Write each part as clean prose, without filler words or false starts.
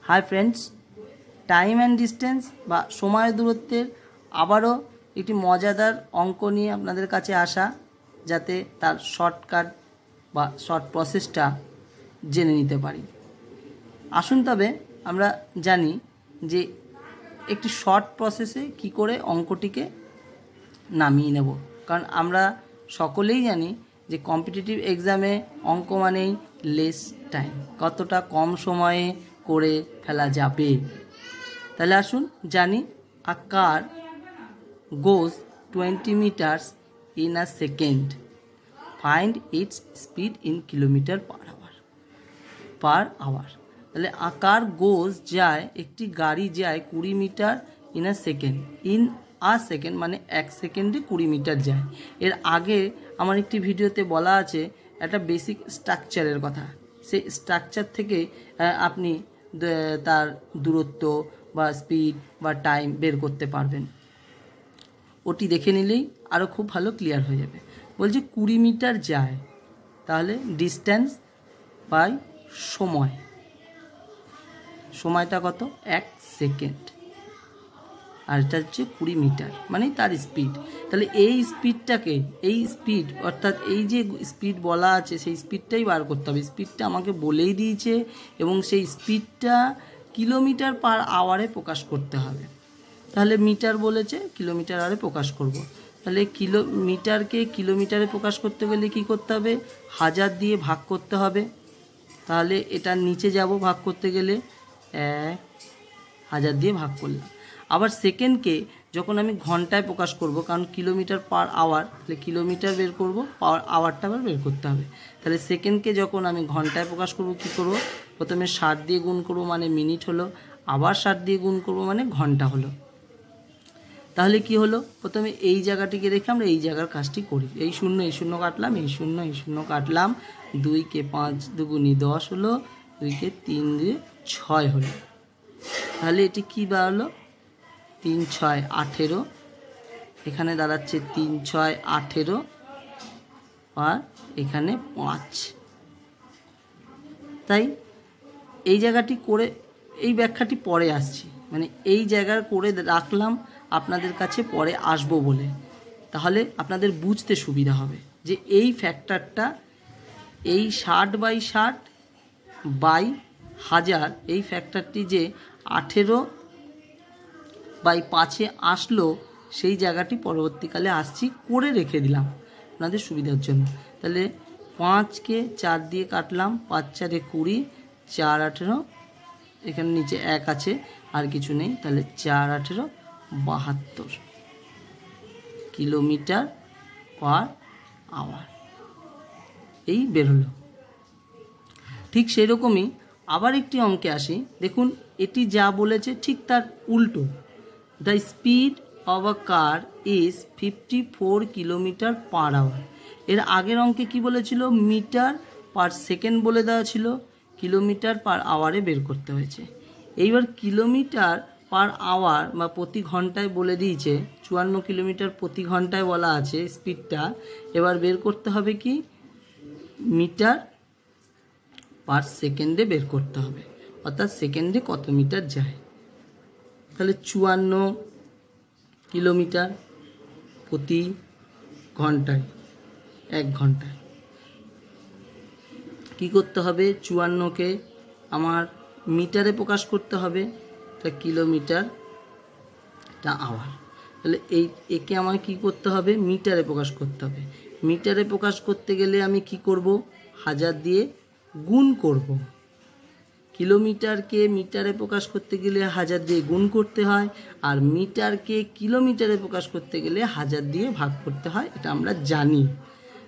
Hi friends, time and distance बा समय दूरत्वेर आबारो एक मजादार अंक निये आपनादेर काछे आसा जाते तार शर्टकाट बा शर्ट प्रसेसटा जेने निते पारी। आसुन तबे आमरा जानी जे एक शर्ट प्रसेसे कि करे अंकटिके नामिये नेब, कारण आमरा सकलेई जानी जे कम्पिटिटिव एग्जामे अंक मानेई लेस टाइम, कतटा कम समये करे फेला जाबे। ताहले आसुन जानी आ car goes 20 meters in a second, find its speed in kilometer per hour। তাহলে a car goes যায় একটি গাড়ি যায় 20 metre in a second, in a second মানে 1 সেকেন্ডে 20 মিটার যায়। এর আগে আমার একটি ভিডিওতে বলা আছে একটা বেসিক স্ট্রাকচারের কথা, সেই স্ট্রাকচার থেকে আপনি তার দূরত্ব বা স্পিড বা টাইম বের করতে পারবেন। ওটি দেখে নিলেই আরও খুব ভালো ক্লিয়ার হয়ে যাবে। বলছি 20 মিটার যায়, তাহলে ডিস্টেন্স বাই সময়, সময়টা কত 1 সেকেন্ড, আর এটা হচ্ছে 20 মিটার মানে তার স্পিড। তাহলে এই স্পিডটাকে, এই স্পিড অর্থাৎ এই যে স্পিড বলা আছে সেই স্পিডটাই বার করতে হবে। স্পিডটা আমাকে বলেই দিয়েছে এবং সেই স্পিডটা কিলোমিটার পার আওয়ারে প্রকাশ করতে হবে। তাহলে মিটার বলেছে, কিলোমিটার আরে প্রকাশ করব। তাহলে কিলোমিটারকে কিলোমিটারে প্রকাশ করতে গেলে কি করতে হবে, 1000 দিয়ে ভাগ করতে হবে। তাহলে এটা নিচে যাব ভাগ করতে গেলে 1000 দিয়ে ভাগ করলাম। আবার সেকেন্ডকে যখন আমি ঘন্টায় প্রকাশ করব, কারণ কিলোমিটার পার আওয়ার, তাহলে কিলোমিটার বের করব, পার আওয়ারটা আবার বের করতে হবে। তাহলে সেকেন্ডকে যখন আমি ঘন্টায় প্রকাশ করব কি করব, প্রথমে 60 দিয়ে গুণ করব মানে মিনিট হলো, আবার 60 দিয়ে গুণ করব মানে ঘন্টা হলো। তাহলে কি হলো, প্রথমে এই জায়গাটিকে রেখে আমরা এই জায়গার কাজটি করি। এই শূন্য কাটলাম, এই শূন্য কাটলাম, 2 কে 5 দুগুণি 10 হলো, 2 কে 3 দিয়ে 6 হলো। তাহলে এটি কি দাঁড়ালো, 3 6 18, এখানে দাঁড়াচ্ছে 3 6 18 আর এখানে 5। তাই এই জায়গাটি করে এই ব্যাখ্যাটি পরে আসছি, মানে এই জায়গার করে রাখলাম আপনাদের কাছে পরে আসবো বলে, তাহলে আপনাদের বুঝতে সুবিধা হবে যে এই ফ্যাক্টরটা, এই 60/60/1000 এই ফ্যাক্টরটি যে 18/5 আসলো, সেই জায়গাটি পরবর্তীকালে আসছি করে রেখে দিলাম আপনাদের সুবিধার জন্য। তাহলে 5কে 4 দিয়ে কাটলাম, 5 4 20, 4 18, এখানে নিচে 1 আছে আর কিছু নেই, তাহলে 4 18 72 কিলোমিটার পার আওয়ার এই বেরোলো। ঠিক সেই রকমই আবার একটি অঙ্কে আসি। দেখুন এটি যা বলেছে ঠিক তার উল্টো। The speed of a car is 54 kilometre per hour. এর আগের অঙ্কে কি বলেছিল, মিটার পার সেকেন্ড বলে দেওয়া ছিল, কিলোমিটার পার আওয়ারে বের করতে হয়েছে। এইবার কিলোমিটার পার আওয়ার বা প্রতি ঘন্টায় বলে দিয়েছে, 54 কিলোমিটার প্রতি ঘন্টায় বলা আছে স্পিডটা। এবার বের করতে হবে কি, মিটার পার সেকেন্ডে বের করতে হবে, অর্থাৎ সেকেন্ডে কত মিটার যায়। তাহলে 54 কিলোমিটার প্রতি ঘন্টায়, 1 ঘন্টায় কি করতে হবে, 54কে আমার মিটারে প্রকাশ করতে হবে, তা কিলোমিটারটা আওয়ার। তাহলে একে আমার কি করতে হবে, মিটারে প্রকাশ করতে হবে। মিটারে প্রকাশ করতে গেলে আমি কি করব, 1000 দিয়ে গুণ করব। কিলোমিটারকে মিটারে প্রকাশ করতে গেলে 1000 দিয়ে গুণ করতে হয়, আর মিটারকে কিলোমিটারে প্রকাশ করতে গেলে 1000 দিয়ে ভাগ করতে হয়, এটা আমরা জানি।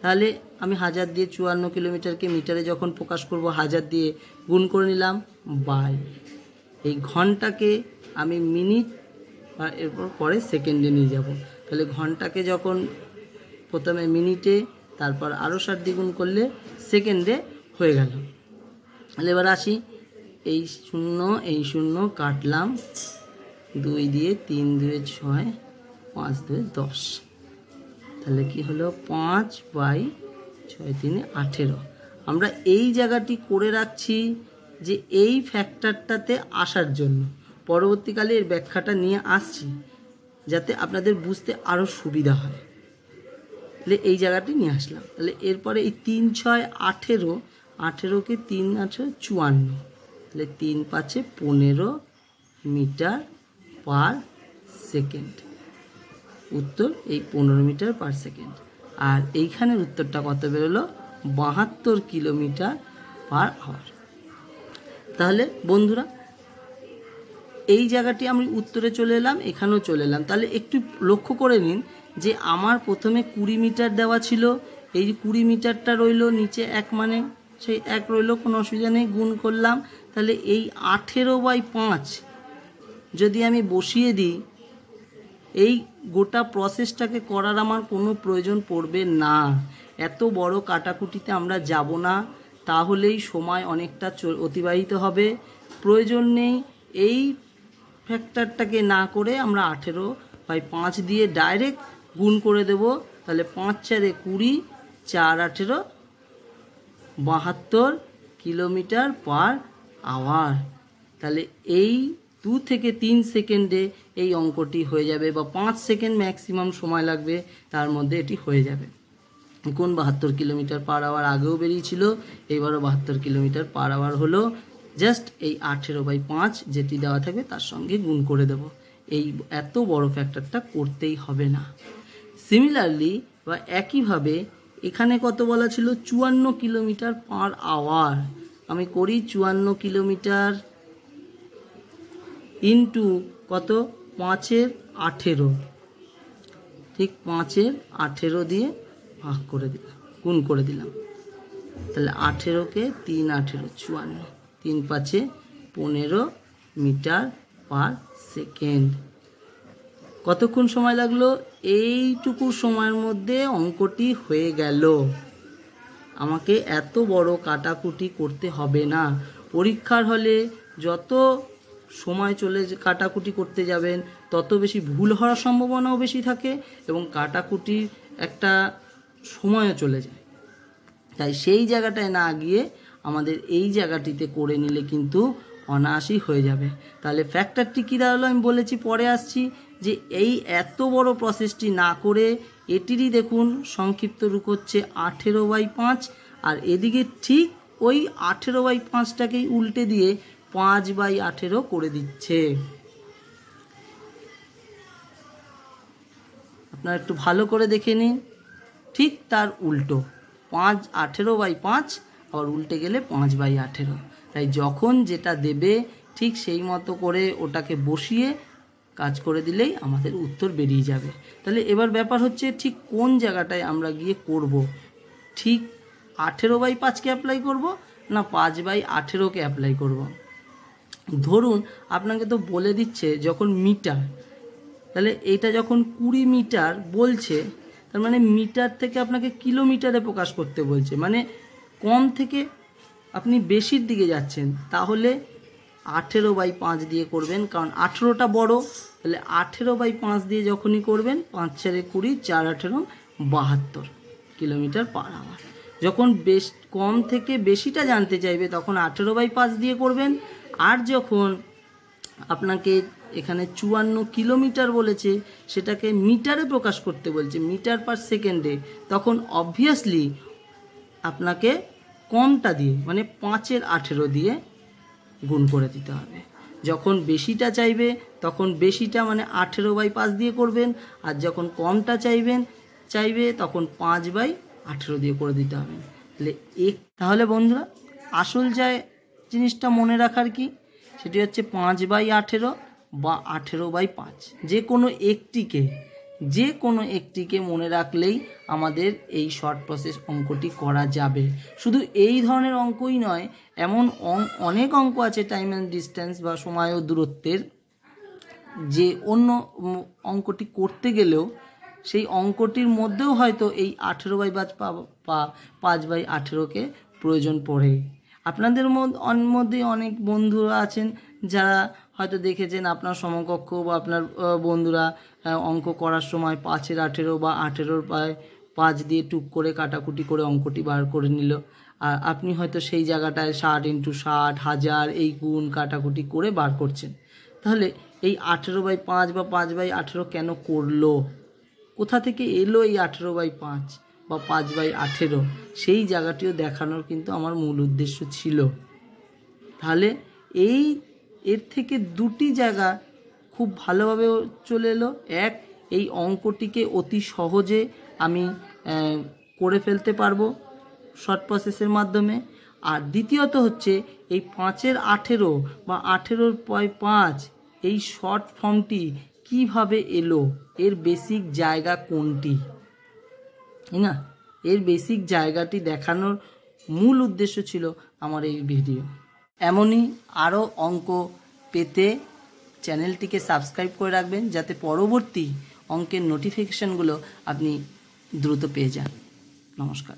তাহলে আমি 1000 দিয়ে 54 কিলোমিটারকে মিটারে যখন প্রকাশ করব, 1000 দিয়ে গুণ করে নিলাম বাই এই ঘন্টাকে আমি মিনিট বা এরপর পরে সেকেন্ডে নিয়ে যাব। তাহলে ঘন্টাকে যখন প্রথমে মিনিটে, তারপর আরও 60 দিয়ে গুণ করলে সেকেন্ডে হয়ে গেল। তাহলে এবার আসি, এই শূন্য কাটলাম, 2 দিয়ে 3 2 6, 5 2 10, তাহলে কি হলো 5/6 3 18। আমরা এই জায়গাটি করে রাখছি যে এই ফ্যাক্টরটাতে আসার জন্য। পরবর্তীকালে এর ব্যাখ্যাটা নিয়ে আসছি যাতে আপনাদের বুঝতে আরও সুবিধা হয়। তাহলে এই জায়গাটি নিয়ে আসলাম। তাহলে এরপরে এই 3 6 18, 18কে 3 18 54, তাহলে 3 5 15 মিটার পার সেকেন্ড। উত্তর এই 15 মিটার পার সেকেন্ড। আর এইখানের উত্তরটা কত বেরোলো? 72 কিলোমিটার পার আওয়ার। তাহলে বন্ধুরা এই জায়গাটি আমি উত্তরে চলে এলাম, এখানেও চলে এলাম। তাহলে একটু লক্ষ্য করে নিন যে আমার প্রথমে 20 মিটার দেওয়া ছিল, এই যে 20 মিটারটা রইলো, নিচে 1 মানে সেই 1 রইলো, কোনো অসুবিধা নেই, গুণ করলাম। তাহলে এই 18/5 যদি আমি বসিয়ে দিই, এই গোটা প্রসেসটাকে করার আমার কোনো প্রয়োজন পড়বে না। এত বড় কাটাকুটিতে আমরা যাব না, তাহলেই সময় অনেকটা অতিবাহিত হবে। প্রয়োজন নেই এই ফ্যাক্টরটাকে না করে আমরা 18/5 দিয়ে ডাইরেক্ট গুণ করে দেব। তাহলে 5 4 20, 4 18 72 কিলোমিটার পার আওয়ার। তাহলে এই 2 থেকে 3 সেকেন্ডে এই অঙ্কটি হয়ে যাবে, বা 5 সেকেন্ড ম্যাক্সিমাম সময় লাগবে, তার মধ্যে এটি হয়ে যাবে। কোন 72 কিলোমিটার পার আওয়ার আগেও বেরিয়েছিল, এবারও 72 কিলোমিটার পার আওয়ার হলো। জাস্ট এই 18/5 যেটি দেওয়া থাকবে তার সঙ্গে গুণ করে দেব। এই এত বড় ফ্যাক্টরটা করতেই হবে না। সিমিলারলি বা একইভাবে এখানে কত বলা ছিল? 54 কিলোমিটার পার আওয়ার। আমি করি 54 কিলোমিটার ইন্টু কত? 5 18, ঠিক 5 18 দিয়ে ভাগ করে দিলাম, গুণ করে দিলাম। তাহলে 18কে 3 18 54, 3 5 15 মিটার পার সেকেন্ড। কতক্ষণ সময় লাগলো? এইটুকু সময়ের মধ্যে অঙ্কটি হয়ে গেল। আমাকে এত বড় কাটাকুটি করতে হবে না। পরীক্ষার হলে যত সময় চলে কাটাকুটি করতে যাবেন, তত বেশি ভুল হওয়ার সম্ভাবনাও বেশি থাকে এবং কাটাকুটির একটা সময়ও চলে যায়। তাই সেই জায়গাটায় না গিয়ে আমাদের এই জায়গাটিতে করে নিলে কিন্তু অনায়াসই হয়ে যাবে। তাহলে ফ্যাক্টরটি কী দাঁড়ালো আমি বলেছি, পরে আসছি, যে এই এত বড় প্রসেসটি না করে এটিরই দেখুন সংক্ষিপ্ত রূপ হচ্ছে 18/5, আর এদিকে ঠিক ওই 18/5টাকেই উল্টে দিয়ে 5/18 করে দিচ্ছে। আপনারা একটু ভালো করে দেখে নিন, ঠিক তার উল্টো 18/5 আবার উল্টে গেলে 5/18। তাই যখন যেটা দেবে ঠিক সেই মতো করে ওটাকে বসিয়ে কাজ করে দিলেই আমাদের উত্তর বেরিয়ে যাবে। তাহলে এবার ব্যাপার হচ্ছে ঠিক কোন জায়গাটায় আমরা গিয়ে করব, ঠিক 18/5কে অ্যাপ্লাই করব না 5/18কে অ্যাপ্লাই করব। ধরুন আপনাকে তো বলে দিচ্ছে যখন মিটার, তাহলে এটা যখন 20 মিটার বলছে, তার মানে মিটার থেকে আপনাকে কিলোমিটারে প্রকাশ করতে বলছে, মানে কম থেকে আপনি বেশির দিকে যাচ্ছেন, তাহলে 18/5 দিয়ে করবেন, কারণ 18টা বড়। তাহলে 18/5 দিয়ে যখনই করবেন, 5 4 20, 4 18 72 কিলোমিটার পার আওয়ার। যখন কম থেকে বেশিটা জানতে চাইবে তখন 18/5 দিয়ে করবেন। আর যখন আপনাকে এখানে 54 কিলোমিটার বলেছে, সেটাকে মিটারে প্রকাশ করতে বলছে, মিটার পার সেকেন্ডে, তখন অবভিয়াসলি আপনাকে কমটা দিয়ে মানে 5 18 দিয়ে গুণ করে দিতে হবে। যখন বেশিটা চাইবে তখন বেশিটা মানে 18/5 দিয়ে করবেন, আর যখন কমটা চাইবে তখন 5/18 দিয়ে করে দিতে হবে। তাহলে বন্ধুরা আসল জিনিসটা মনে রাখার কি, সেটি হচ্ছে 5/18 বা 18/5, যে কোনো একটিকে মনে রাখলেই আমাদের এই শর্ট প্রসেস অঙ্কটি করা যাবে। শুধু এই ধরনের অঙ্কই নয়, এমন অনেক অঙ্ক আছে টাইম অ্যান্ড ডিস্টেন্স বা সময় ও দূরত্বের, যে অন্য অঙ্কটি করতে গেলেও সেই অঙ্কটির মধ্যেও হয়তো এই 18/5কে প্রয়োজন পড়ে। আপনাদের মধ্যে অনেক বন্ধুরা আছেন যারা হয়তো দেখেছেন আপনার সমকক্ষ বা আপনার বন্ধুরা অঙ্ক করার সময় 5 18 বা 18/5 দিয়ে টুক করে কাটাকুটি করে অঙ্কটি বার করে নিল। আর আপনি হয়তো সেই জায়গাটায় 60 × 60 1000 এই গুণ কাটাকুটি করে বার করছেন। তাহলে এই 18/5 বা 5/18 কেন করলো, কোথা থেকে এলো এই 18/5 বা 5/18, সেই জায়গাটিও দেখানোর কিন্তু আমার মূল উদ্দেশ্য ছিল। তাহলে এর থেকে দুটি জায়গা খুব ভালোভাবে চলে এলো। এক, এই অঙ্কটিকে অতি সহজে আমি করে ফেলতে পারবো শর্ট প্রসেসের মাধ্যমে। আর দ্বিতীয়ত হচ্ছে এই 5-এর 18 বা 18/5 এই শর্ট ফর্মটি কিভাবে এলো, এর বেসিক জায়গা কোনটি, তাই না? এর বেসিক জায়গাটি দেখানোর মূল উদ্দেশ্য ছিল আমার এই ভিডিও। এমনই আরও অঙ্ক পেতে চ্যানেলটিকে সাবস্ক্রাইব করে রাখবেন, যাতে পরবর্তী অঙ্কের নোটিফিকেশানগুলো আপনি দ্রুত পেয়ে যান। নমস্কার।